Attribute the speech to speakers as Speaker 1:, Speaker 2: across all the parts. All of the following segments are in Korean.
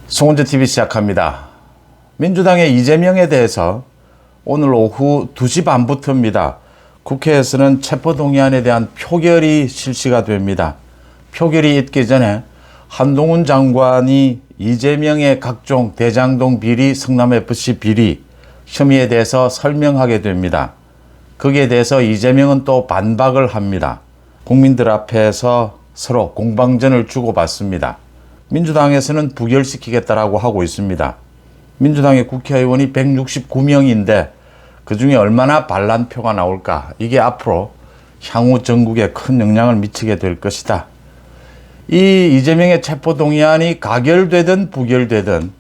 Speaker 1: 송은주TV 시작합니다. 민주당의 이재명에 대해서 오늘 오후 2시 반부터입니다. 국회에서는 체포동의안에 대한 표결이 실시가 됩니다. 표결이 있기 전에 한동훈 장관이 이재명의 각종 대장동 비리, 성남FC 비리 혐의에 대해서 설명하게 됩니다. 거기에 대해서 이재명은 또 반박을 합니다. 국민들 앞에서 서로 공방전을 주고받습니다. 민주당에서는 부결시키겠다라고 하고 있습니다. 민주당의 국회의원이 169명인데 그중에 얼마나 반란표가 나올까? 이게 앞으로 향후 전국에 큰 영향을 미치게 될 것이다. 이 이재명의 체포동의안이 가결되든 부결되든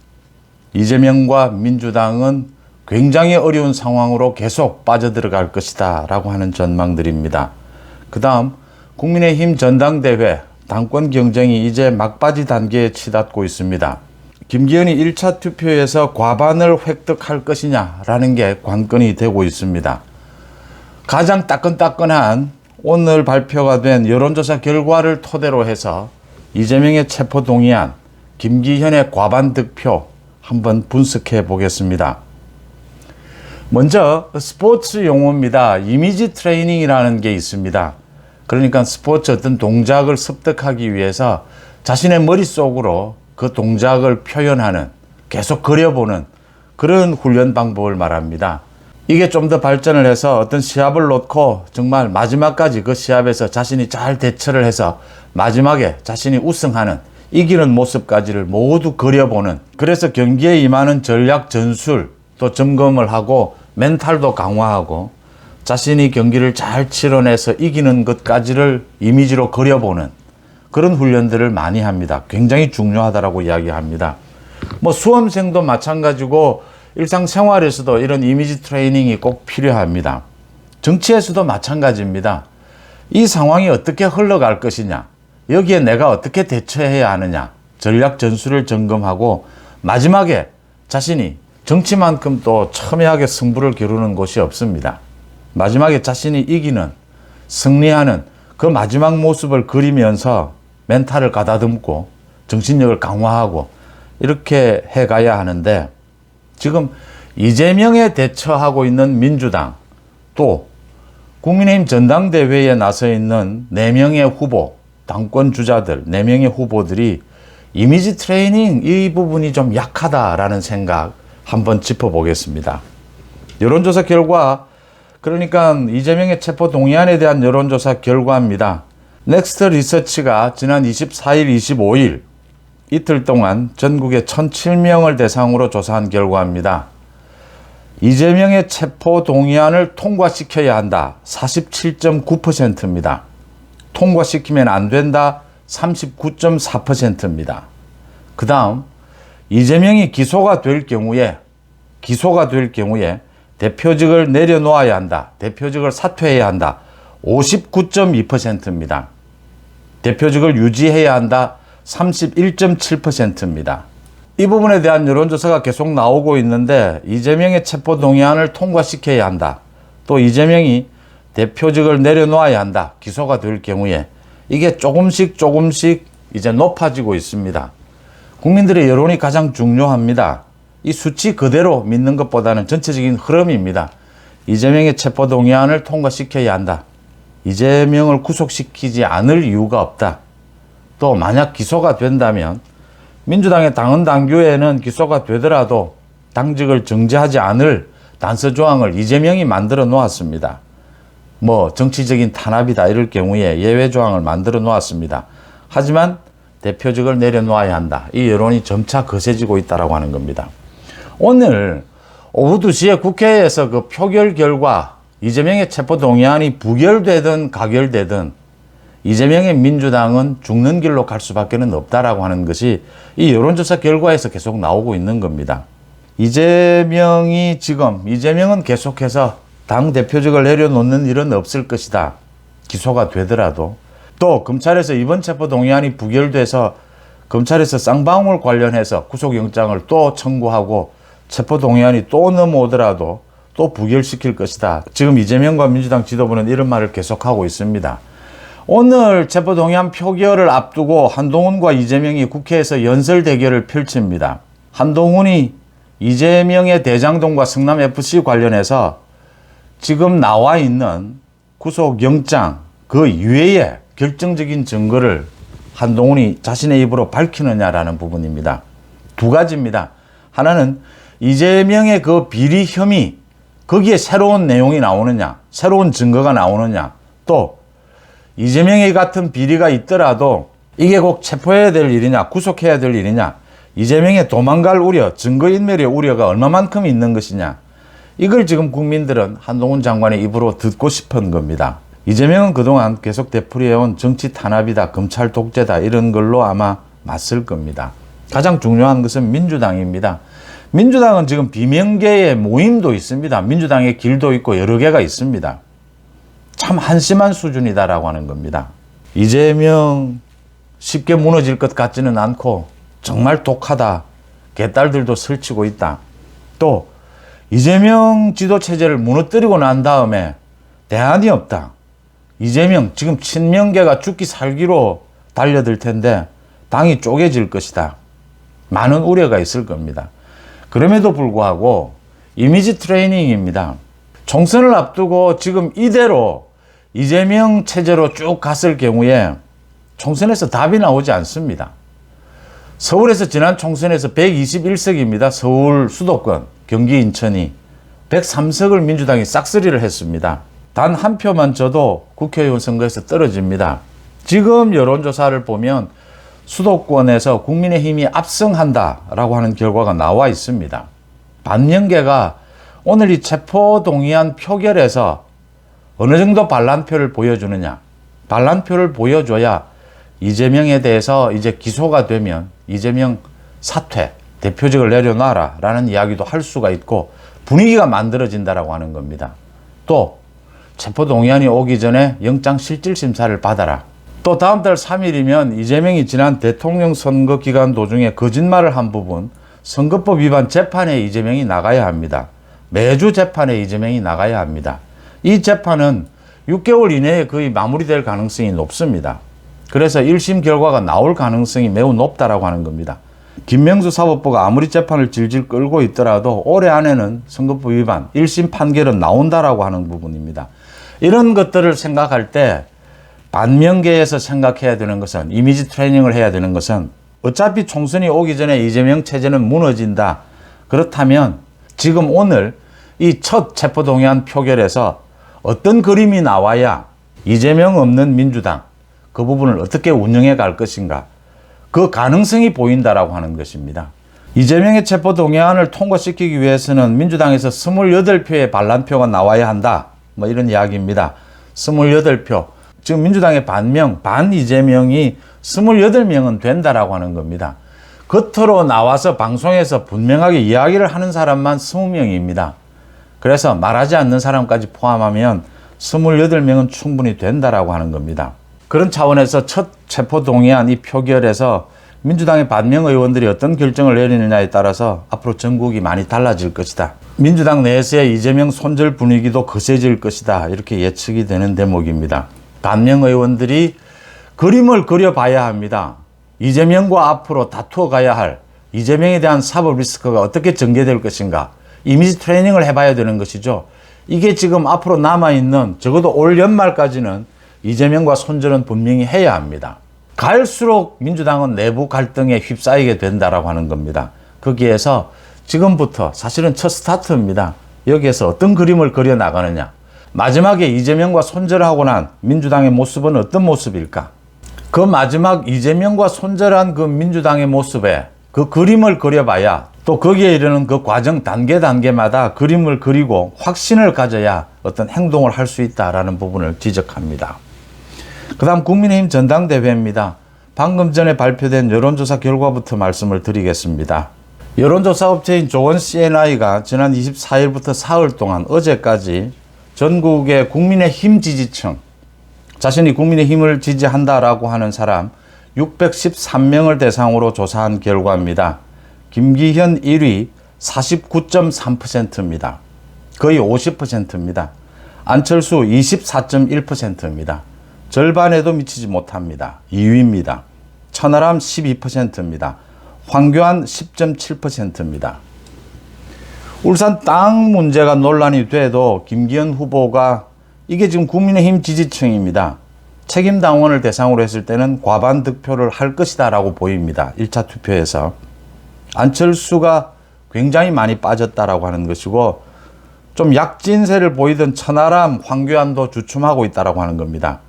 Speaker 1: 이재명과 민주당은 굉장히 어려운 상황으로 계속 빠져들어갈 것이다 라고 하는 전망들입니다. 그 다음 국민의힘 전당대회 당권 경쟁이 이제 막바지 단계에 치닫고 있습니다. 김기현이 1차 투표에서 과반을 획득할 것이냐라는 게 관건이 되고 있습니다. 가장 따끈따끈한 오늘 발표가 된 여론조사 결과를 토대로 해서 이재명의 체포동의안, 김기현의 과반 득표 한번 분석해 보겠습니다. 먼저 스포츠 용어입니다. 이미지 트레이닝이라는 게 있습니다. 그러니까 스포츠 어떤 동작을 습득하기 위해서 자신의 머릿속으로 그 동작을 표현하는, 계속 그려보는 그런 훈련 방법을 말합니다. 이게 좀 더 발전을 해서 어떤 시합을 놓고 정말 마지막까지 그 시합에서 자신이 잘 대처를 해서 마지막에 자신이 우승하는, 이기는 모습까지를 모두 그려보는, 그래서 경기에 임하는 전략 전술 또 점검을 하고 멘탈도 강화하고 자신이 경기를 잘 치러내서 이기는 것까지를 이미지로 그려보는 그런 훈련들을 많이 합니다. 굉장히 중요하다라고 이야기합니다. 수험생도 마찬가지고 일상생활에서도 이런 이미지 트레이닝이 꼭 필요합니다. 정치에서도 마찬가지입니다. 이 상황이 어떻게 흘러갈 것이냐, 여기에 내가 어떻게 대처해야 하느냐, 전략 전술을 점검하고 마지막에 자신이 정치만큼 또 첨예하게 승부를 겨루는 곳이 없습니다. 마지막에 자신이 이기는, 승리하는 그 마지막 모습을 그리면서 멘탈을 가다듬고 정신력을 강화하고 이렇게 해가야 하는데, 지금 이재명에 대처하고 있는 민주당, 또 국민의힘 전당대회에 나서 있는 4명의 후보, 당권 주자들 4명의 후보들이 이미지 트레이닝 이 부분이 좀 약하다라는 생각 한번 짚어보겠습니다. 여론조사 결과, 그러니까 이재명의 체포동의안에 대한 여론조사 결과입니다. 넥스트 리서치가 지난 24일, 25일 이틀 동안 전국의 1,007명을 대상으로 조사한 결과입니다. 이재명의 체포동의안을 통과시켜야 한다. 47.9%입니다. 통과시키면 안 된다. 39.4%입니다. 그 다음 이재명이 기소가 될 경우에 대표직을 내려놓아야 한다. 대표직을 사퇴해야 한다. 59.2%입니다. 대표직을 유지해야 한다. 31.7%입니다. 이 부분에 대한 여론조사가 계속 나오고 있는데, 이재명의 체포동의안을 통과시켜야 한다. 또 이재명이 대표직을 내려놓아야 한다. 기소가 될 경우에 이게 조금씩 이제 높아지고 있습니다. 국민들의 여론이 가장 중요합니다. 이 수치 그대로 믿는 것보다는 전체적인 흐름입니다. 이재명의 체포동의안을 통과시켜야 한다. 이재명을 구속시키지 않을 이유가 없다. 또 만약 기소가 된다면 민주당의 당헌 당규에는 기소가 되더라도 당직을 정지하지 않을 단서조항을 이재명이 만들어 놓았습니다. 정치적인 탄압이다 이럴 경우에 예외조항을 만들어 놓았습니다. 하지만 대표직을 내려놓아야 한다. 이 여론이 점차 거세지고 있다고 하는 겁니다. 오늘 오후 2시에 국회에서 그 표결 결과, 이재명의 체포동의안이 부결되든 가결되든 이재명의 민주당은 죽는 길로 갈 수밖에 없다라고 하는 것이 이 여론조사 결과에서 계속 나오고 있는 겁니다. 이재명은 계속해서 당 대표직을 내려놓는 일은 없을 것이다. 기소가 되더라도. 또 검찰에서 이번 체포동의안이 부결돼서 검찰에서 쌍방울 관련해서 구속영장을 또 청구하고 체포동의안이 또 넘어오더라도 또 부결시킬 것이다. 지금 이재명과 민주당 지도부는 이런 말을 계속하고 있습니다. 오늘 체포동의안 표결을 앞두고 한동훈과 이재명이 국회에서 연설 대결을 펼칩니다. 한동훈이 이재명의 대장동과 성남FC 관련해서 지금 나와 있는 구속영장 그 이외에 결정적인 증거를 한동훈이 자신의 입으로 밝히느냐라는 부분입니다. 두 가지입니다. 하나는 이재명의 그 비리 혐의, 거기에 새로운 내용이 나오느냐, 새로운 증거가 나오느냐, 또 이재명의 같은 비리가 있더라도 이게 꼭 체포해야 될 일이냐, 구속해야 될 일이냐, 이재명의 도망갈 우려, 증거인멸의 우려가 얼마만큼 있는 것이냐, 이걸 지금 국민들은 한동훈 장관의 입으로 듣고 싶은 겁니다. 이재명은 그동안 계속 되풀이해온 정치 탄압이다, 검찰 독재다 이런 걸로 아마 맞설 겁니다. 가장 중요한 것은 민주당입니다. 민주당은 지금 비명계의 모임도 있습니다. 민주당의 길도 있고 여러 개가 있습니다. 참 한심한 수준이다라고 하는 겁니다. 이재명 쉽게 무너질 것 같지는 않고 정말 독하다. 개딸들도 설치고 있다. 또 이재명 지도체제를 무너뜨리고 난 다음에 대안이 없다. 이재명 지금 친명계가 죽기 살기로 달려들 텐데 당이 쪼개질 것이다. 많은 우려가 있을 겁니다. 그럼에도 불구하고 이미지 트레이닝입니다. 총선을 앞두고 지금 이대로 이재명 체제로 쭉 갔을 경우에 총선에서 답이 나오지 않습니다. 서울에서 지난 총선에서 121석입니다. 서울 수도권, 경기 인천이 103석을 민주당이 싹쓸이를 했습니다. 단 한 표만 져도 국회의원 선거에서 떨어집니다. 지금 여론조사를 보면 수도권에서 국민의힘이 압승한다라고 하는 결과가 나와 있습니다. 반영계가 오늘 이 체포동의안 표결에서 어느 정도 반란표를 보여주느냐. 반란표를 보여줘야 이재명에 대해서 이제 기소가 되면 이재명 사퇴, 대표직을 내려놔라 라는 이야기도 할 수가 있고 분위기가 만들어진다라고 하는 겁니다. 또 체포동의안이 오기 전에 영장실질심사를 받아라. 또 다음 달 3일이면 이재명이 지난 대통령 선거 기간 도중에 거짓말을 한 부분 선거법 위반 재판에 이재명이 나가야 합니다. 매주 재판에 이재명이 나가야 합니다. 이 재판은 6개월 이내에 거의 마무리될 가능성이 높습니다. 그래서 1심 결과가 나올 가능성이 매우 높다라고 하는 겁니다. 김명수 사법부가 아무리 재판을 질질 끌고 있더라도 올해 안에는 선거법 위반 1심 판결은 나온다라고 하는 부분입니다. 이런 것들을 생각할 때 반명계에서 생각해야 되는 것은 이미지 트레이닝을 해야 되는 것은 어차피 총선이 오기 전에 이재명 체제는 무너진다. 그렇다면 지금 오늘 이 첫 체포동의안 표결에서 어떤 그림이 나와야 이재명 없는 민주당 그 부분을 어떻게 운영해 갈 것인가 그 가능성이 보인다라고 하는 것입니다. 이재명의 체포동의안을 통과시키기 위해서는 민주당에서 28표의 반란표가 나와야 한다. 뭐 이런 이야기입니다. 28표. 지금 민주당의 반 이재명이 28명은 된다라고 하는 겁니다. 겉으로 나와서 방송에서 분명하게 이야기를 하는 사람만 20명입니다. 그래서 말하지 않는 사람까지 포함하면 28명은 충분히 된다라고 하는 겁니다. 그런 차원에서 첫 체포동의안 이 표결에서 민주당의 반명 의원들이 어떤 결정을 내리느냐에 따라서 앞으로 전국이 많이 달라질 것이다. 민주당 내에서의 이재명 손절 분위기도 거세질 것이다. 이렇게 예측이 되는 대목입니다. 반명 의원들이 그림을 그려봐야 합니다. 이재명과 앞으로 다투어 가야 할 이재명에 대한 사법 리스크가 어떻게 전개될 것인가. 이미지 트레이닝을 해봐야 되는 것이죠. 이게 지금 앞으로 남아있는 적어도 올 연말까지는 이재명과 손절은 분명히 해야 합니다. 갈수록 민주당은 내부 갈등에 휩싸이게 된다라고 하는 겁니다. 거기에서 지금부터 사실은 첫 스타트입니다. 여기에서 어떤 그림을 그려나가느냐. 마지막에 이재명과 손절하고 난 민주당의 모습은 어떤 모습일까? 그 마지막 이재명과 손절한 그 민주당의 모습에 그 그림을 그려봐야 또 거기에 이르는 그 과정 단계마다 그림을 그리고 확신을 가져야 어떤 행동을 할 수 있다라는 부분을 지적합니다. 그 다음 국민의힘 전당대회입니다. 방금 전에 발표된 여론조사 결과부터 말씀을 드리겠습니다. 여론조사 업체인 조원 CNI가 지난 24일부터 사흘 동안 어제까지 전국의 국민의힘 지지층, 자신이 국민의힘을 지지한다라고 하는 사람 613명을 대상으로 조사한 결과입니다. 김기현 1위 49.3%입니다. 거의 50%입니다. 안철수 24.1%입니다. 절반에도 미치지 못합니다. 2위입니다. 천하람 12%입니다. 황교안 10.7%입니다. 울산 땅 문제가 논란이 돼도 김기현 후보가 이게 지금 국민의힘 지지층입니다. 책임당원을 대상으로 했을 때는 과반 득표를 할 것이다 라고 보입니다. 1차 투표에서. 안철수가 굉장히 많이 빠졌다라고 하는 것이고 좀 약진세를 보이던 천하람, 황교안도 주춤하고 있다라고 하는 겁니다.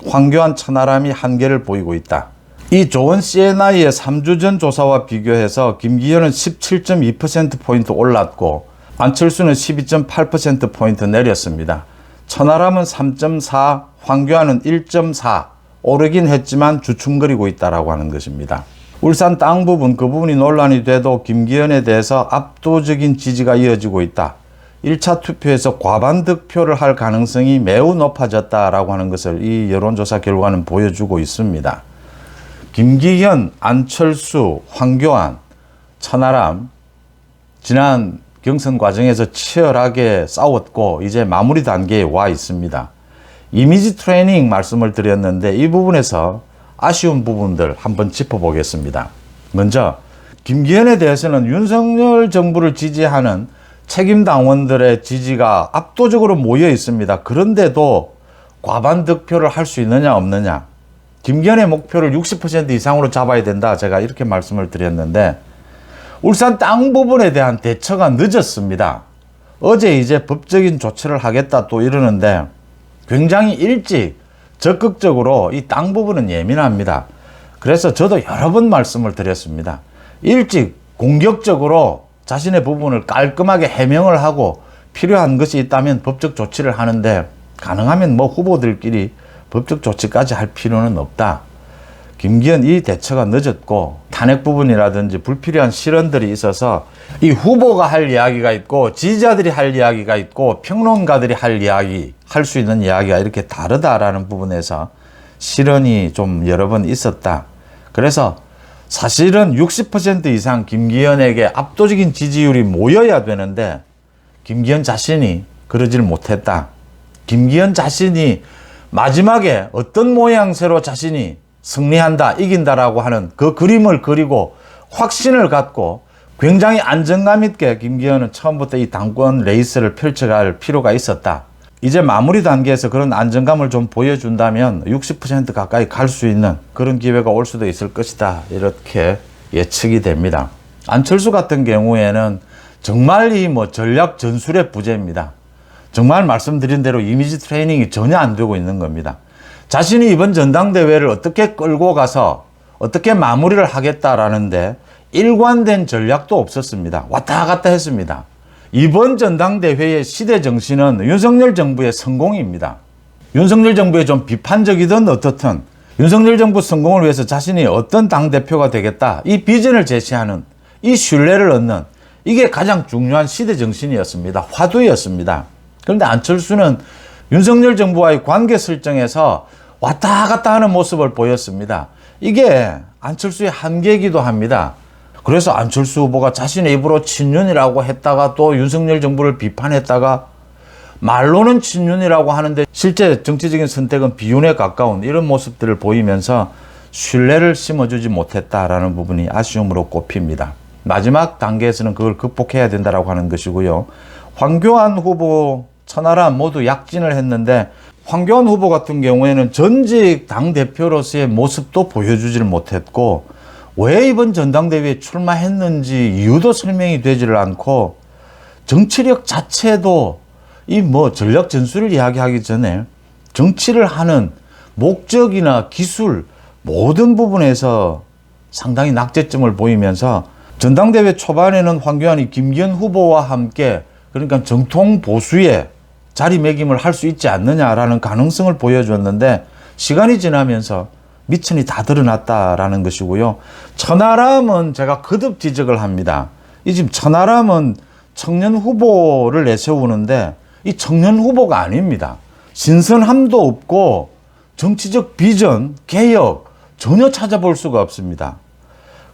Speaker 1: 황교안, 천하람이 한계를 보이고 있다. 이 좋은 CNI의 3주 전 조사와 비교해서 김기현은 17.2%포인트 올랐고 안철수는 12.8%포인트 내렸습니다. 천하람은 3.4, 황교안은 1.4 오르긴 했지만 주춤거리고 있다라고 하는 것입니다. 울산 땅 부분, 그 부분이 논란이 돼도 김기현에 대해서 압도적인 지지가 이어지고 있다. 1차 투표에서 과반 득표를 할 가능성이 매우 높아졌다라고 하는 것을 이 여론조사 결과는 보여주고 있습니다. 김기현, 안철수, 황교안, 천하람 지난 경선 과정에서 치열하게 싸웠고 이제 마무리 단계에 와 있습니다. 이미지 트레이닝 말씀을 드렸는데 이 부분에서 아쉬운 부분들 한번 짚어보겠습니다. 먼저 김기현에 대해서는 윤석열 정부를 지지하는 책임당원들의 지지가 압도적으로 모여 있습니다. 그런데도 과반 득표를 할 수 있느냐 없느냐. 김기현의 목표를 60% 이상으로 잡아야 된다. 제가 이렇게 말씀을 드렸는데 울산 땅 부분에 대한 대처가 늦었습니다. 어제 이제 법적인 조치를 하겠다 또 이러는데 굉장히 일찍 적극적으로 이 땅 부분은 예민합니다. 그래서 저도 여러 번 말씀을 드렸습니다. 일찍 공격적으로 자신의 부분을 깔끔하게 해명을 하고 필요한 것이 있다면 법적 조치를 하는데 가능하면 뭐 후보들끼리 법적 조치까지 할 필요는 없다. 김기현 이 대처가 늦었고 탄핵 부분이라든지 불필요한 실언들이 있어서 이 후보가 할 이야기가 있고 지지자들이 할 이야기가 있고 평론가들이 할 이야기, 할 수 있는 이야기가 이렇게 다르다라는 부분에서 실언이 좀 여러 번 있었다. 그래서 사실은 60% 이상 김기현에게 압도적인 지지율이 모여야 되는데 김기현 자신이 그러질 못했다. 김기현 자신이 마지막에 어떤 모양새로 자신이 승리한다, 이긴다라고 하는 그 그림을 그리고 확신을 갖고 굉장히 안정감 있게 김기현은 처음부터 이 당권 레이스를 펼쳐갈 필요가 있었다. 이제 마무리 단계에서 그런 안정감을 좀 보여준다면 60% 가까이 갈 수 있는 그런 기회가 올 수도 있을 것이다. 이렇게 예측이 됩니다. 안철수 같은 경우에는 정말 이 전략 전술의 부재입니다. 정말 말씀드린 대로 이미지 트레이닝이 전혀 안 되고 있는 겁니다. 자신이 이번 전당대회를 어떻게 끌고 가서 어떻게 마무리를 하겠다라는데 일관된 전략도 없었습니다. 왔다 갔다 했습니다. 이번 전당대회의 시대 정신은 윤석열 정부의 성공입니다. 윤석열 정부에 좀 비판적이든 어떻든 윤석열 정부 성공을 위해서 자신이 어떤 당대표가 되겠다. 이 비전을 제시하는 이 신뢰를 얻는 이게 가장 중요한 시대 정신이었습니다. 화두였습니다. 그런데 안철수는 윤석열 정부와의 관계 설정에서 왔다 갔다 하는 모습을 보였습니다. 이게 안철수의 한계이기도 합니다. 그래서 안철수 후보가 자신의 입으로 친윤이라고 했다가 또 윤석열 정부를 비판했다가 말로는 친윤이라고 하는데 실제 정치적인 선택은 비윤에 가까운 이런 모습들을 보이면서 신뢰를 심어주지 못했다라는 부분이 아쉬움으로 꼽힙니다. 마지막 단계에서는 그걸 극복해야 된다라고 하는 것이고요. 황교안 후보, 천하람 모두 약진을 했는데 황교안 후보 같은 경우에는 전직 당대표로서의 모습도 보여주지를 못했고 왜 이번 전당대회에 출마했는지 이유도 설명이 되지를 않고 정치력 자체도 이 전략 전술을 이야기하기 전에 정치를 하는 목적이나 기술 모든 부분에서 상당히 낙제점을 보이면서 전당대회 초반에는 황교안이 김기현 후보와 함께 그러니까 정통 보수의 자리매김을 할 수 있지 않느냐라는 가능성을 보여줬는데 시간이 지나면서 미천이 다 드러났다라는 것이고요. 천하람은 제가 거듭 지적을 합니다. 이 지금 천하람은 청년 후보를 내세우는데 이 청년 후보가 아닙니다. 신선함도 없고 정치적 비전, 개혁 전혀 찾아볼 수가 없습니다.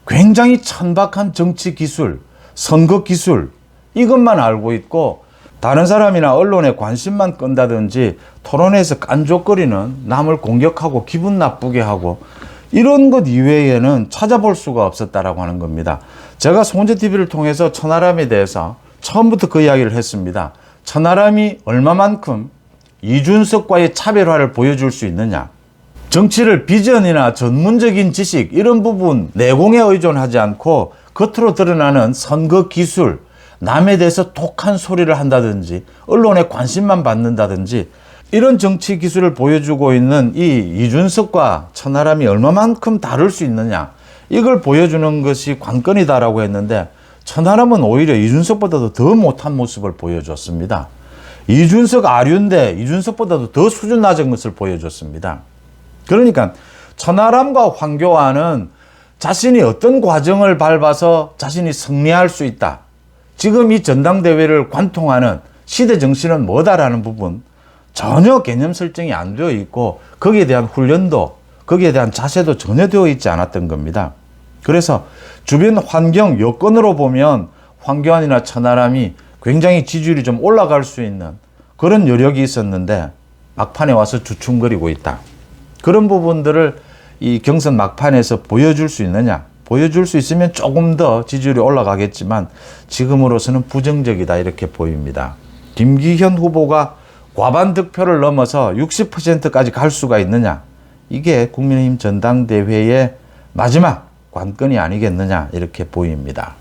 Speaker 1: 굉장히 천박한 정치 기술, 선거 기술 이것만 알고 있고 다른 사람이나 언론에 관심만 끈다든지 토론회에서 깐족거리는, 남을 공격하고 기분 나쁘게 하고 이런 것 이외에는 찾아볼 수가 없었다라고 하는 겁니다. 제가 송재TV를 통해서 천하람에 대해서 처음부터 그 이야기를 했습니다. 천하람이 얼마만큼 이준석과의 차별화를 보여줄 수 있느냐. 정치를 비전이나 전문적인 지식 이런 부분 내공에 의존하지 않고 겉으로 드러나는 선거 기술, 남에 대해서 독한 소리를 한다든지 언론에 관심만 받는다든지 이런 정치 기술을 보여주고 있는 이 이준석과 천하람이 얼마만큼 다를 수 있느냐, 이걸 보여주는 것이 관건이다라고 했는데 천하람은 오히려 이준석보다도 더 못한 모습을 보여줬습니다. 이준석 아류인데 이준석보다도 더 수준 낮은 것을 보여줬습니다. 그러니까 천하람과 황교안은 자신이 어떤 과정을 밟아서 자신이 승리할 수 있다, 지금 이 전당대회를 관통하는 시대 정신은 뭐다라는 부분 전혀 개념 설정이 안 되어 있고 거기에 대한 훈련도, 거기에 대한 자세도 전혀 되어 있지 않았던 겁니다. 그래서 주변 환경 여건으로 보면 황교안이나 천하람이 굉장히 지지율이 좀 올라갈 수 있는 그런 여력이 있었는데 막판에 와서 주춤거리고 있다. 그런 부분들을 이 경선 막판에서 보여줄 수 있느냐? 보여줄 수 있으면 조금 더 지지율이 올라가겠지만 지금으로서는 부정적이다, 이렇게 보입니다. 김기현 후보가 과반 득표를 넘어서 60%까지 갈 수가 있느냐? 이게 국민의힘 전당대회의 마지막 관건이 아니겠느냐, 이렇게 보입니다.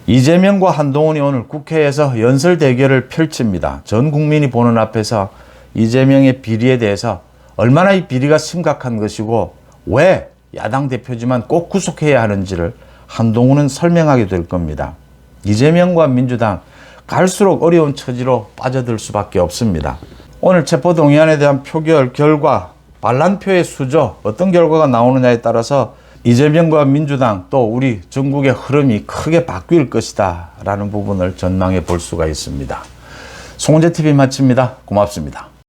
Speaker 1: 이재명과 한동훈이 오늘 국회에서 연설 대결을 펼칩니다. 전 국민이 보는 앞에서 이재명의 비리에 대해서 얼마나 이 비리가 심각한 것이고 왜 야당 대표지만 꼭 구속해야 하는지를 한동훈은 설명하게 될 겁니다. 이재명과 민주당 갈수록 어려운 처지로 빠져들 수밖에 없습니다. 오늘 체포동의안에 대한 표결 결과 반란표의 수조, 어떤 결과가 나오느냐에 따라서 이재명과 민주당 또 우리 전국의 흐름이 크게 바뀔 것이다 라는 부분을 전망해 볼 수가 있습니다. 송재TV 마칩니다. 고맙습니다.